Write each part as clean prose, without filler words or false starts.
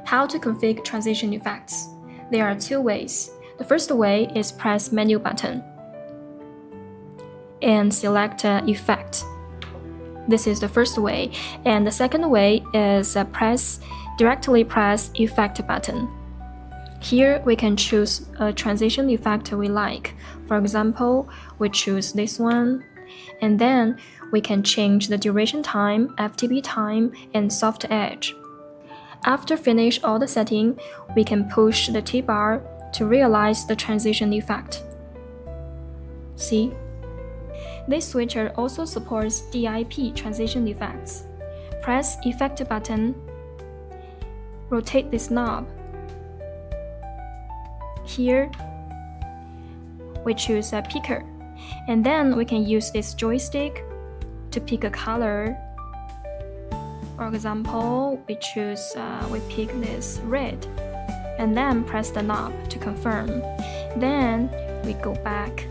How to configure transition effects? There are two ways. The first way is press menu button and select effect. This is the first way. And the second way is directly press effect button. Here we can choose a transition effect we like. For example, we choose this one, and then we can change the duration time, FTP time, and soft edge. After finish all the setting, we can push the T-bar to realize the transition effect. See? This switcher also supports DIP transition effects. Press Effect button, rotate this knob. Here, we choose a picker, and then we can use this joystick to pick a color. For example, we pick this red, and then press the knob to confirm. Then we go back.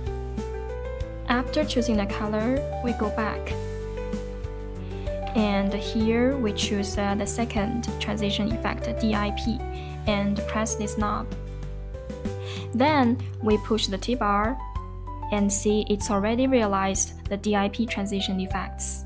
After choosing the color, we go back. And here we choose the second transition effect, DIP, and press this knob. Then we push the T-bar and see it's already realized the DIP transition effects.